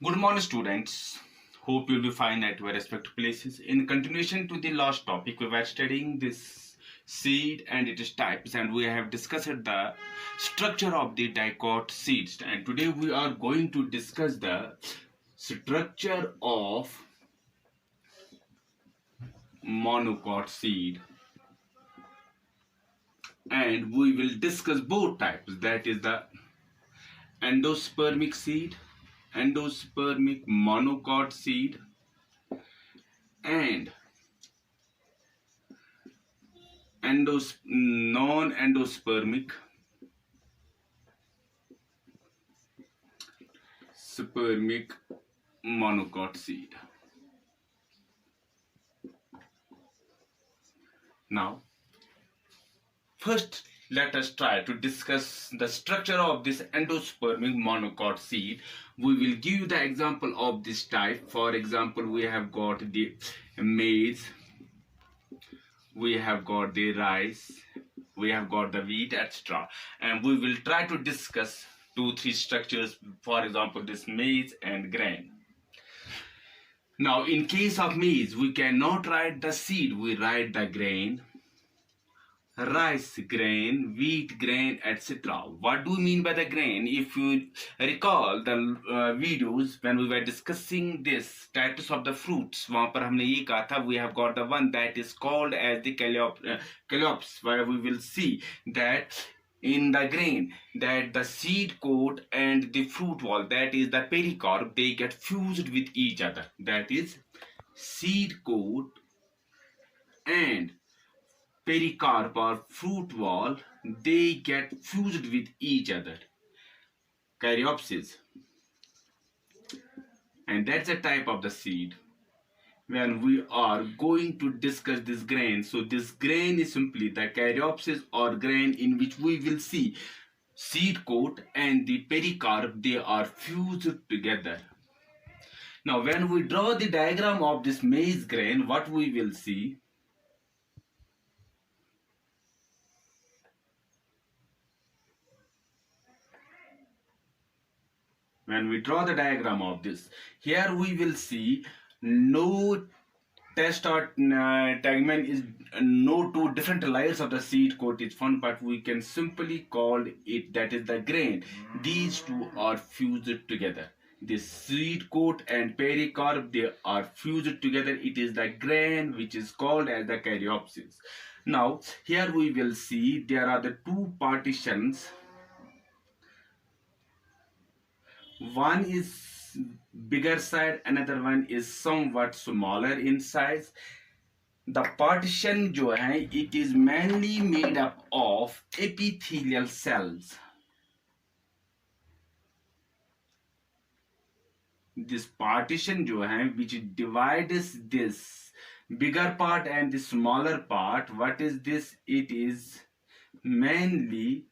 Good morning, students. Hope you'll be fine at your respective places. In continuation to the last topic, we were studying this seed and its types, and we have discussed the structure of the dicot seeds. And today we are going to discuss the structure of monocot seed, and we will discuss both types. That is the endospermic seed, endospermic monocot seed, and non-endospermic spermic monocot seed. Now, first let us try to discuss the structure of this endospermic monocot seed. We will give you the example of this type. For example, we have got the maize, we have got the rice, we have got the wheat, etc. And we will try to discuss 2-3 structures, for example, this maize and grain. Now, in case of maize, we cannot write the seed, we write the grain, rice grain, wheat grain, etc. What do we mean by the grain? If you recall the videos when we were discussing this status of the fruits, वहाँ पर हमने ये कहा था, we have got the one that is called as the calypso, where we will see that in the grain that the seed coat and the fruit wall, that is the pericarp, they get fused with each other. That is seed coat and pericarp or fruit wall, they get fused with each other, caryopsis, and that's a type of the seed. When we are going to discuss this grain, so this grain is simply the caryopsis or grain in which we will see seed coat and the pericarp, they are fused together. Now when we draw the diagram of this maize grain, what we will see, when we draw the diagram of this, here we will see no test or tegmen is no two different layers of the seed coat is found, but we can simply call it that is the grain. These two are fused together. The seed coat and pericarp, they are fused together. It is the grain which is called as the caryopsis. Now here we will see there are the two partitions. One is bigger side, another one is somewhat smaller in size. The partition जो है, it is mainly made up of epithelial cells. This partition जो है, which divides this bigger part and the smaller part, what is this? It is mainly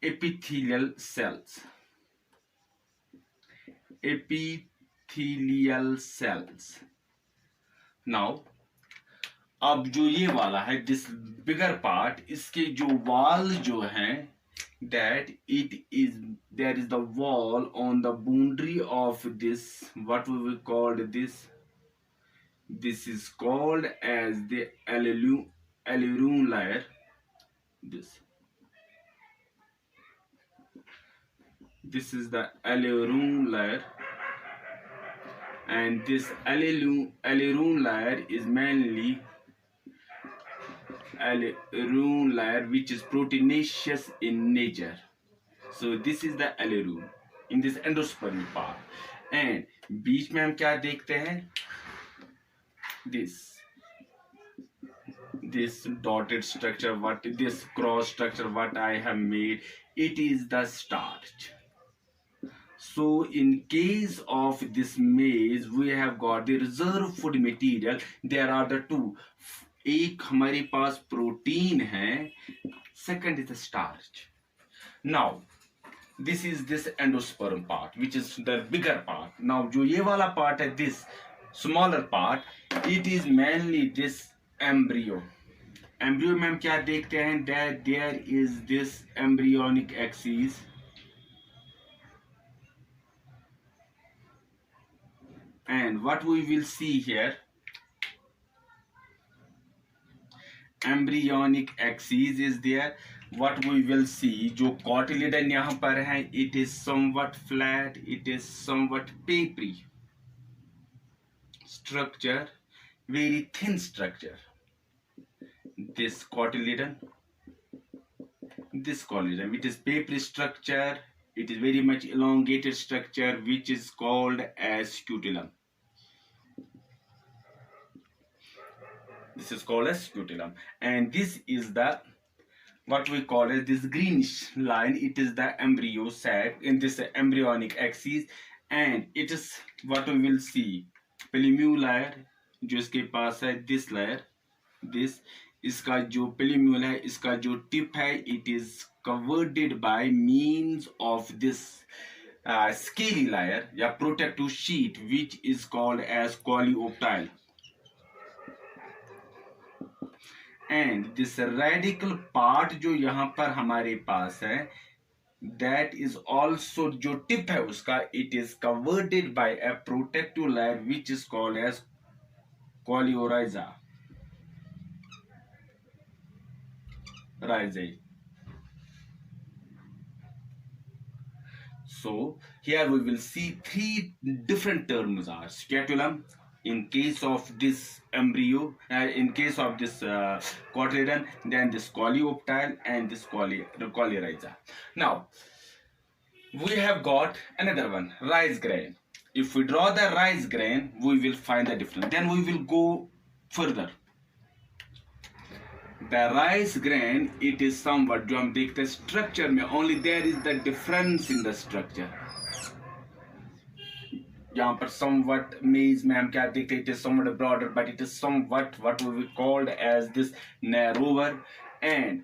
epithelial cells. Epithelial cells. Now, अब जो ये वाला है, this bigger part, इसके जो wall जो है, that it is, there is the wall on the boundary of this, what we will call this is called as the aleurone layer. This is the aleurone layer, and this aleurone layer is mainly aleurone layer which is proteinaceous in nature. So this is the aleurone in this endospermic part. And बीच में हम क्या देखते हैं? This dotted structure, what this cross structure what I have made, it is the starch. So in case of this maize, we have got the reserve food material. There are the two. एक हमारे पास protein है, second is the starch. Now this is this endosperm part, which is the bigger part. Now जो ये वाला part है, this smaller part, it is mainly this embryo. Embryo में हम क्या देखते हैं? That there is this embryonic axis. and what we will see here, embryonic axis is there. What we will see, जो cotyledon यहाँ पर है, it is somewhat flat, it is somewhat papery structure, very thin structure. This cotyledon, it is papery structure, it is very much elongated structure which is called as scutellum. This is called as scutellum, and this is the what we call as this greenish line. It is the embryo sac in this embryonic axis, and it is what we will see पेलिम्यू layer जो इसके पास है, this lawyer, this, इसका जो पेलिम्यूल है, इसका जो tip है, it is covered by means of this scaly layer या protective sheet which is called as coleoptile. And this radical part जो यहाँ पर हमारे पास है, that is also जो tip है उसका, it is covered by a protective layer which is called as coleorhiza. So here we will see three different terms are scutellum in case of this embryo, in case of this cotyledon, then this coleoptile and this coleorhiza. Now we have got another one, rice grain. If we draw the rice grain, we will find the difference. Then we will go further. The rice grain, it is somewhat, जो हम देखते हैं structure में, only there is the difference in the structure. यहाँ पर somewhat maize में हम क्या देखते हैं, it is somewhat broader, but it is somewhat what we called as this narrower, and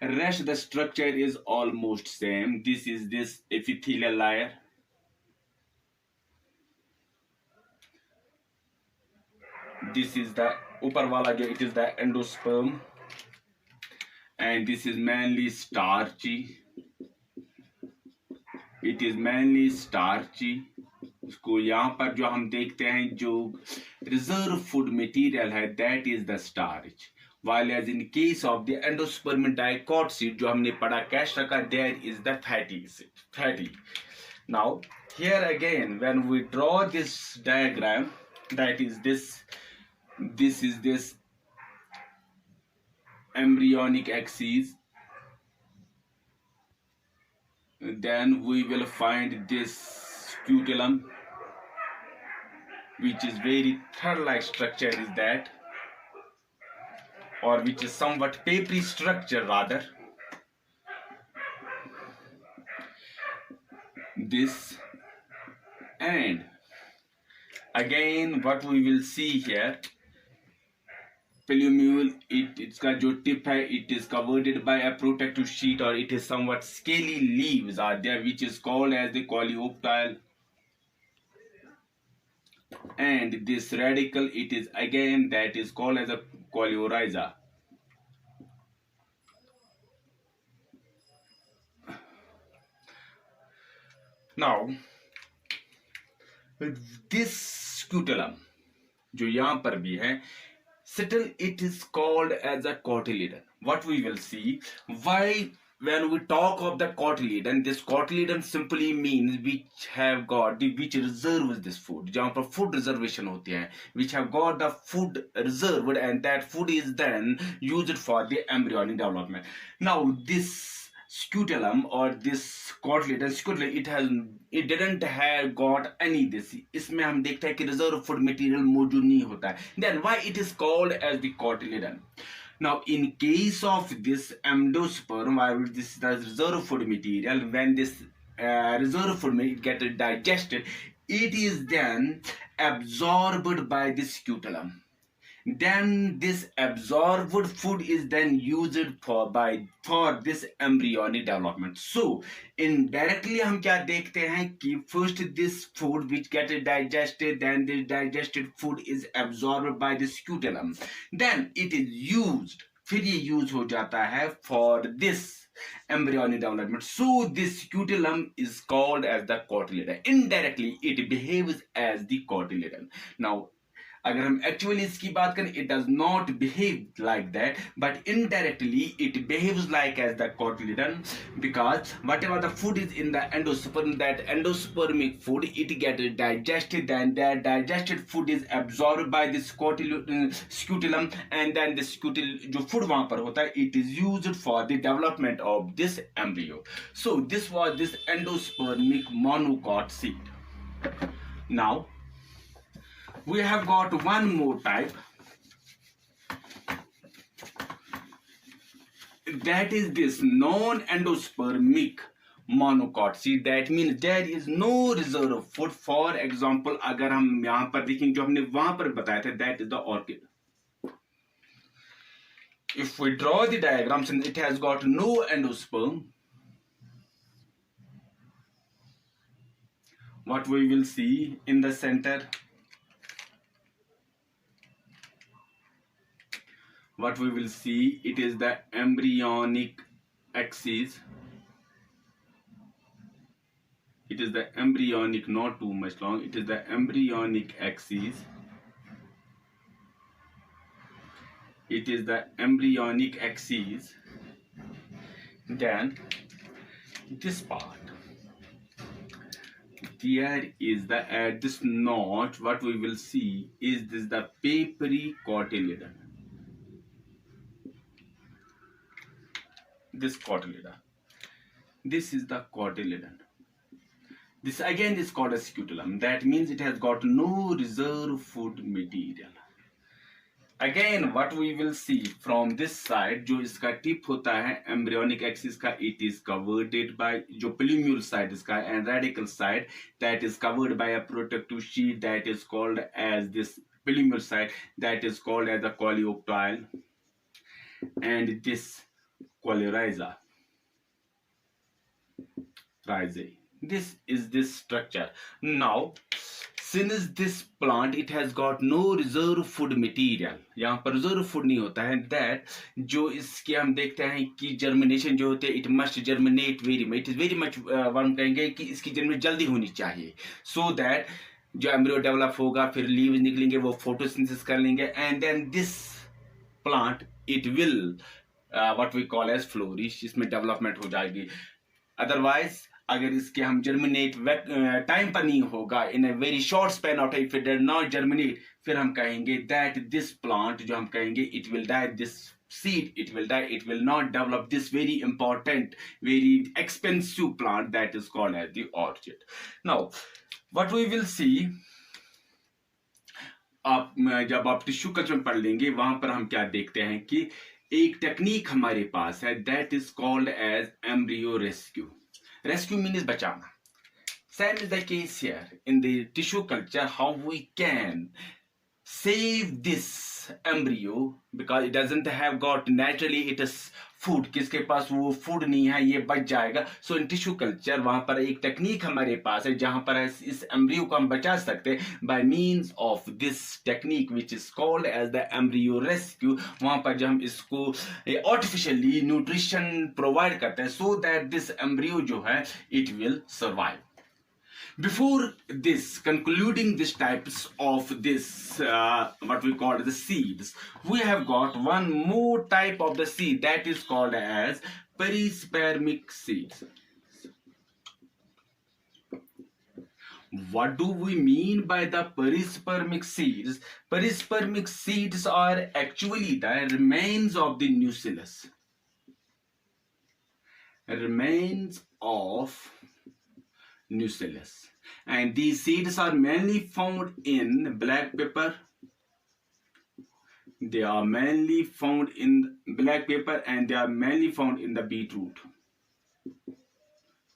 rest the structure is almost same. This is this epithelial layer. This is the ऊपर वाला जो, it is the endosperm, and this is mainly starchy. It is mainly starchy. इसको यहाँ पर जो हम देखते हैं जो reserve food material है, that is the starch. While as in case of the endosperm dicot seed जो हमने पढ़ा कैश रखा, there is the fatty. Now here again when we draw this diagram, that is this is this embryonic axis, then we will find this scutellum, which is very thread-like structure is that, or which is somewhat papery structure rather. This, and again what we will see here, पेल्यूम्यूल, इसका जो tip है, it is covered by a protective sheet, or it is somewhat scaly leaves are there which is called as the coleoptile, and this radical, it is again that is called as a coleorhiza. Now this scutellum जो यहाँ पर भी है, still it is called as a cotyledon. What we will see, why when we talk of the cotyledon, this cotyledon simply means which have got the, which reserves this food, जहाँ पर food reservation होती है, which have got the food reserved, and that food is then used for the embryonic development. Now this scutellum or this cotyledon, it didn't have got any this, इसमें हम देखते हैं कि reserve food material मौजूद नहीं होता है. Then why it is called as the cotyledon? Now in case of this endosperm, why this is the reserve food material, when this reserve food material get digested, it is then absorbed by the scutellum. Then this absorbed food is then used for this embryonic development. So indirectly हम क्या देखते हैं कि first this food which get digested, then the digested food is absorbed by the scutellum, then it is used, फिर ये use हो जाता है for this embryonic development. So this scutellum is called as the cotyledon. Indirectly, it behaves as the cotyledon. Now, अगर हम actually इसकी बात करें, it does not behave like that, but indirectly it behaves like as the cotyledon, because whatever the food is in the endosperm, that endospermic food, it gets digested, and that digested food is absorbed by this scutellum, and then the जो food वहां पर होता है, it is used for the development of this embryo. So this was this endospermic monocot seed. Now we have got one more type, that is this non-endospermic monocot seed. That means there is no reserve food. For example, अगर हम यहाँ पर देखें जो हमने वहां पर बताया था, that is the orchid. If we draw the diagram, since it has got no endosperm, what we will see in the center, what we will see, it is the embryonic axis. It is the embryonic, not too much long, it is the embryonic axis. It is the embryonic axis. Then this part, there is the, at this notch, what we will see is this the papery cotyledon. This cotyledon, this is the cotyledon. This again is called a scutellum. That means it has got no reserve food material. Again, what we will see from this side, जो इसका tip होता है embryonic axis का, it is covered by जो plumule side इसका, and radical side that is covered by a protective sheet that is called as this plumule side, that is called as the coleoptile, and this coleorhiza. This is this structure. Now, since this plant, it has got no reserve food material, यहाँ पर reserve food नहीं होता है, that जो इसके हम देखते हैं कि germination जो होते हैं, it must germinate very much. It is very much हम कहेंगे कि इसकी germination जल्दी होनी चाहिए, so that जो embryo develop होगा, फिर leaves निकलेंगे, वो photosynthesis कर लेंगे, and then this plant, it will what we call as flourish, इसमें development हो जाएगी. Otherwise, अगर इसके हम जर्मिनेट टाइम पर नहीं होगा, in a very short span of time, if it does not germinate, फिर हम कहेंगे दैट दिस प्लांट, जो हम कहेंगे it will die, this seed, it will die, it will not develop this very important, very expensive plant that is called as the orchid. Now what we will see, आप जब आप tissue culture में पढ़ लेंगे, वहां पर हम क्या देखते हैं कि एक टेक्निक हमारे पास है, that is called as embryo rescue. Rescue means bachana. Same is the case here in the tissue culture, how we can save this embryo, because it doesn't have got naturally it is food, किसके पास वो food नहीं है, ये बच जाएगा. So in tissue culture वहां पर एक टेक्निक हमारे पास है जहां पर इस embryo को हम बचा सकते हैं by means of this technique which is called as the embryo rescue. वहां पर जब हम इसको artificially nutrition provide करते हैं so that this embryo जो है it will survive. Before this, concluding these types of this what we call the seeds, we have got one more type of the seed that is called as perispermic seeds. What do we mean by the perispermic seeds? Perispermic seeds are actually the remains of the nucellus. Remains of nucellus, and these seeds are mainly found in black pepper. They are mainly found in black pepper, and they are mainly found in the beetroot.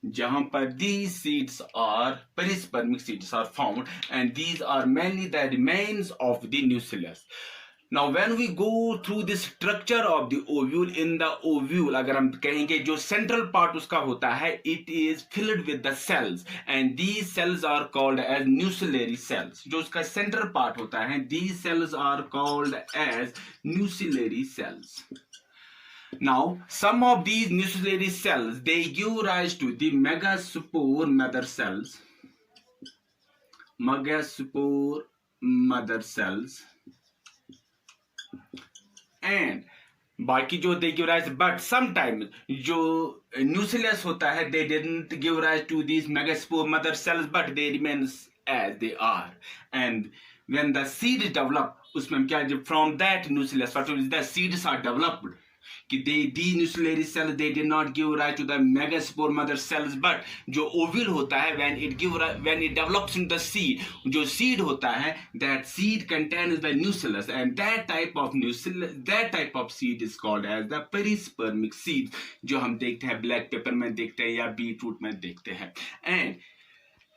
जहां पर these seeds are perispermic seeds are found, and these are mainly the remains of the nucellus. Now when we go through the structure of the ovule, in the ovule अगर हम कहेंगे जो central part उसका होता है, it is filled with the cells, and these cells are called as nucellary cells. जो उसका central part होता है, these cells are called as nucellary cells. Now, some of these nuclear cells, they give rise to the megaspore mother cells. Megaspore mother cells. And बाकी जो they give rise, but sometimes जो nucleus होता है, they didn't give rise to these megaspore mother cells, but they remain as they are. And when the seed develop, उसमें क्या, from that nucleus, what is the seeds are developed, कि these nuclear cells, they did not give rise to the megaspore mother cells, but जो ovule होता है, when it develops in the seed, जो seed होता है, that seed contains the nucleus, and that type of seed is called as the perispermic seed, जो हम देखते हैं black pepper में देखते हैं या beetroot में देखते हैं. And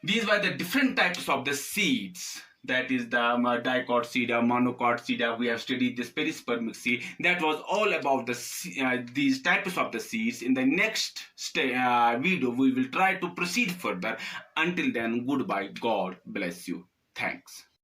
these were the different types of the seeds. That is the dicot seed, monocot seed. We have studied this perispermic seed. That was all about these types of the seeds. In the next video, we will try to proceed further. Until then, goodbye. God bless you. Thanks.